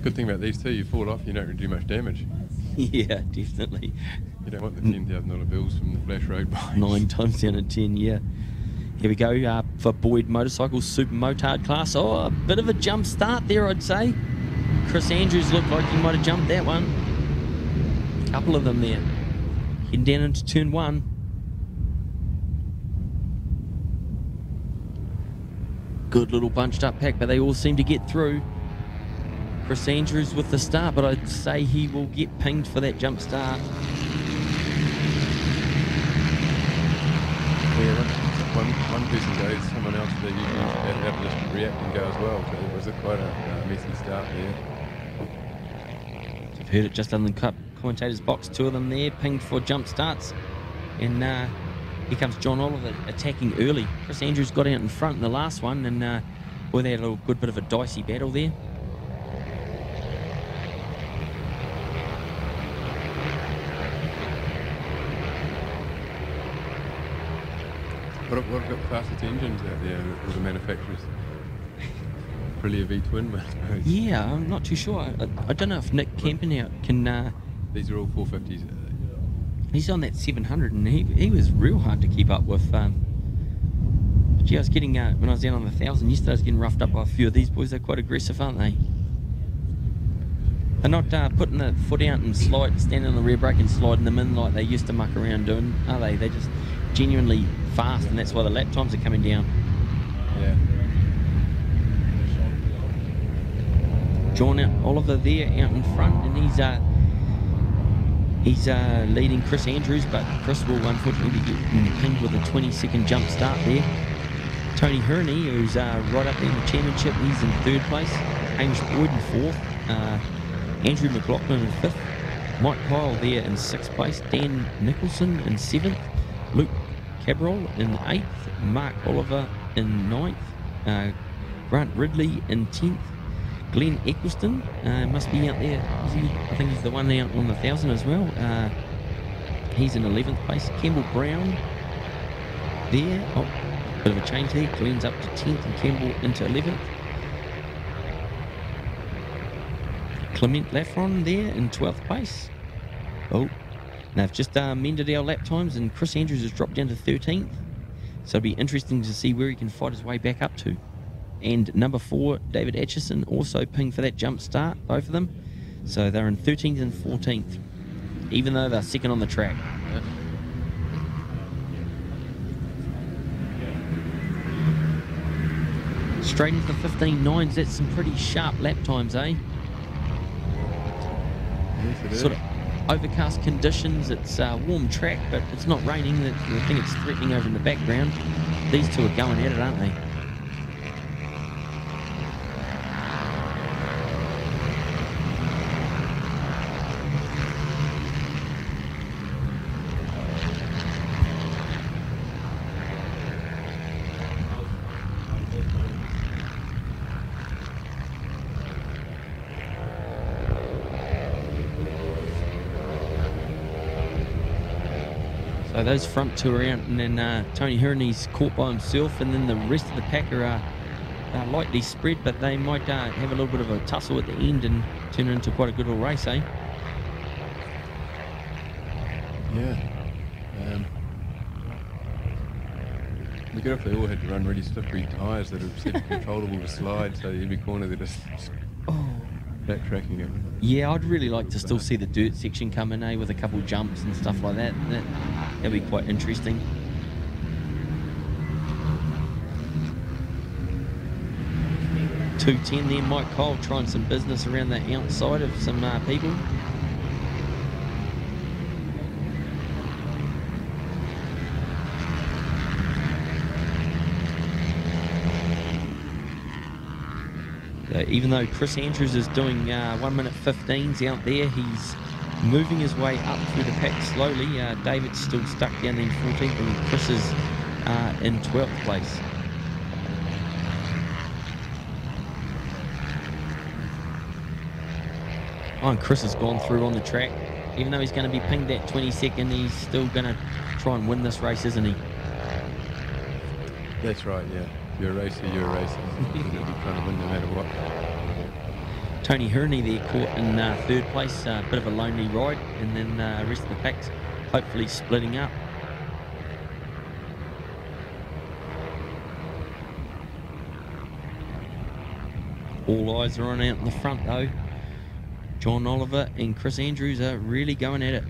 Good thing about these two, you fall off, you don't do much damage. Yeah, definitely. You don't want the $10,000 bills from the Flash Road bikes. 9 times down of 10, yeah. Here we go for Boyd Motorcycles Super Motard class. Oh, a bit of a jump start there, I'd say. Chris Andrews looked like he might have jumped that one. A couple of them there. Heading down into turn 1. Good little bunched up pack, but they all seem to get through. Chris Andrews with the start, but I'd say he will get pinged for that jump start. Yeah, one person goes, someone else they usually have to just react and go as well. So it was quite a messy start there. I've heard it just under the commentator's box. 2 of them there, pinged for jump starts. And here comes John Oliver attacking early. Chris Andrews got out in front in the last one, and boy, they had a good bit of a dicey battle there. What have got the fastest engines out there with the manufacturers? Probably a V-twin, I suppose. Yeah, I'm not too sure. I don't know if Nick Campenhout can... These are all 450s. He's on that 700, and he was real hard to keep up with. But yeah, I was getting... when I was down on the 1,000 yesterday, I was getting roughed up by a few of these boys. They're quite aggressive, aren't they? They're not putting the foot out and standing on the rear brake and sliding them in like they used to muck around doing, are they? They're just genuinely fast, and that's why the lap times are coming down. Yeah. John Oliver there out in front, and he's leading Chris Andrews, but Chris will unfortunately be getting pinged with a 20-second jump start there. Tony Herney, who's right up there in the championship, he's in 3rd place. Hamish Boyd in 4th. Andrew McLaughlin in 5th. Mike Kyle there in 6th place. Dan Nicholson in 7th. Luke Cabral in 8th. Mark Oliver in 9th. Grant Ridley in 10th. Glenn Eccleston must be out there. I think he's the one out on the 1,000 as well. He's in 11th place. Campbell Brown there. Oh, bit of a change there. Glenn's up to 10th and Campbell into 11th. Clement Laffron there in 12th place. Oh, now they've just mended our lap times, and Chris Andrews has dropped down to 13th. So it'll be interesting to see where he can fight his way back up to. And number 4, David Atchison, also pinged for that jump start, both of them. So they're in 13th and 14th, even though they're second on the track. Straight into the 15.9s, that's some pretty sharp lap times, eh? Yes, it is. Sort of overcast conditions, it's a warm track, but it's not raining. I think it's threatening over in the background. These two are going at it, aren't they? So those front 2 are out, and then Tony Herney's caught by himself, and then the rest of the pack are lightly spread, but they might have a little bit of a tussle at the end and turn it into quite a good little race, eh? Yeah. It'd be good if they all had to run really slippery tyres that are controllable to slide, so every corner they're just backtracking it. Yeah, I'd really like to still see the dirt section come in, eh, with a couple jumps and stuff like that. That'd be quite interesting. .210 there, Mike Cole trying some business around the outside of some people. Even though Chris Andrews is doing 1 minute 15s out there, he's moving his way up through the pack slowly. David's still stuck down in 14th, and Chris is in 12th place. Oh, and Chris has gone through on the track. Even though he's going to be pinged that 22nd, he's still going to try and win this race, isn't he? That's right, yeah. You're a racer, you're a racer. You'll be trying to win no matter what. Tony Hurney there caught in third place, a bit of a lonely ride, and then the rest of the pack's hopefully splitting up. All eyes are on out in the front though. John Oliver and Chris Andrews are really going at it.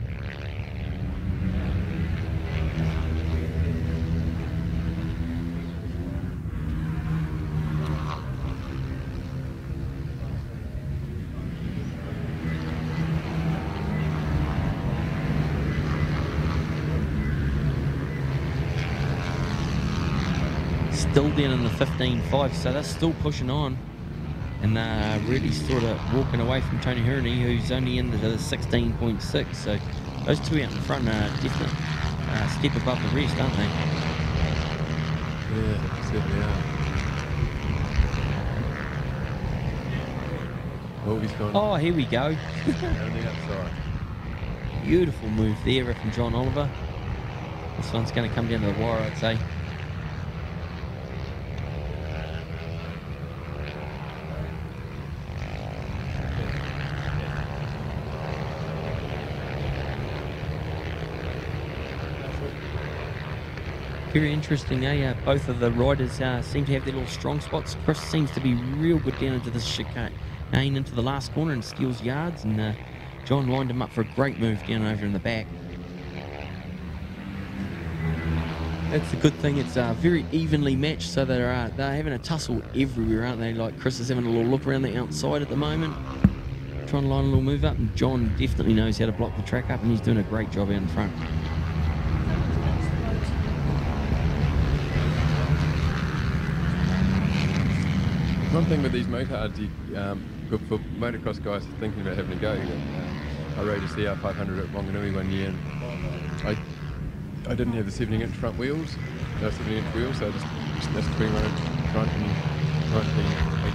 Still down in the 15.5, so they're still pushing on. And really sort of walking away from Tony Hurney, who's only into the 16.6. So those two out in front are definitely a step above the rest, aren't they? Yeah, certainly are. Oh, he's gone. Oh, here we go. On the outside. Beautiful move there from John Oliver. This one's going to come down to the wire, I'd say. Very interesting, eh? Both of the riders seem to have their little strong spots. Chris seems to be real good down into this chicane, into the last corner and steals yards, and John lined him up for a great move down over in the back. That's the good thing, it's very evenly matched, so they're having a tussle everywhere, aren't they? Like Chris is having a little look around the outside at the moment, trying to line a little move up, and John definitely knows how to block the track up, and he's doing a great job out in front. One thing with these motards, for motocross guys thinking about having a go, I rode a CR 500 at Wanganui one year, and I didn't have the 17-inch front wheels, no 17-inch wheels, so I just 21 front and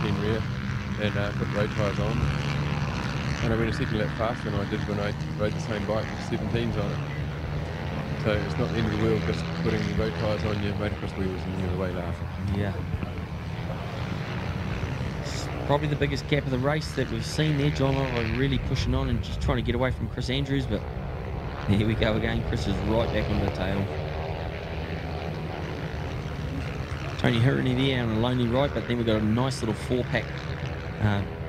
18 rear, and put road tyres on. And I went a second lap faster than I did when I rode the same bike with 17s on it. So it's not the end of the world just putting road tyres on your motocross wheels and you're away laughing. Yeah. Probably the biggest gap of the race that we've seen there. John Oliver really pushing on and just trying to get away from Chris Andrews, but here we go again. Chris is right back on the tail. Tony Hurney there on a lonely ride, but then we've got a nice little four-pack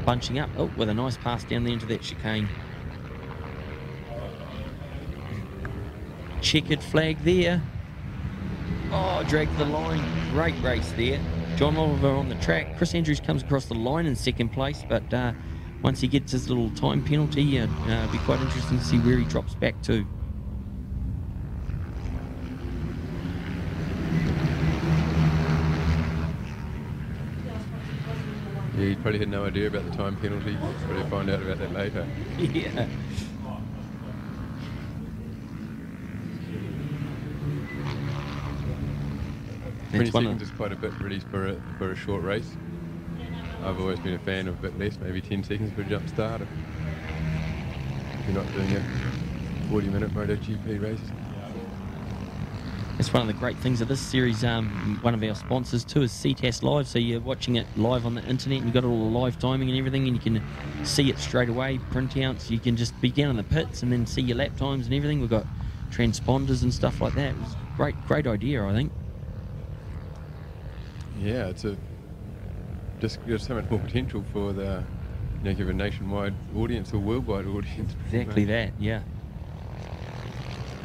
bunching up. Oh, with a nice pass down there into that chicane. Checkered flag there. Oh, dragged the line. Great race there. John Oliver on the track. Chris Andrews comes across the line in second place, but once he gets his little time penalty, it'll be quite interesting to see where he drops back to. Yeah, he probably had no idea about the time penalty. Probably find out about that later. Yeah. 20 seconds is quite a bit really for a short race. I've always been a fan of a bit less, maybe 10 seconds for a jump start if you're not doing a 40-minute MotoGP race. It's one of the great things of this series. One of our sponsors too is CTAS Live, so you're watching it live on the internet and you've got all the live timing and everything, and you can see it straight away, printouts. You can just be down in the pits and then see your lap times and everything. We've got transponders and stuff like that. It was a great idea, I think. Yeah, there's so much more potential for the give a nationwide audience or worldwide audience. Exactly that, yeah.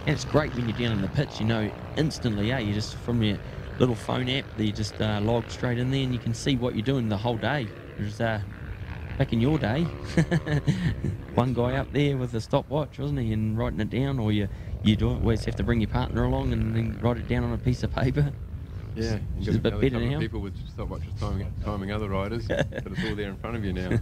And it's great when you're down in the pits, you know instantly, you just from your little phone app, you just log straight in there and you can see what you're doing the whole day. There's back in your day, one guy up there with a stopwatch, wasn't he, and writing it down, or you always have to bring your partner along and then write it down on a piece of paper. Yeah, it's a bit better now. People with stopwatches timing other riders, but it's all there in front of you now.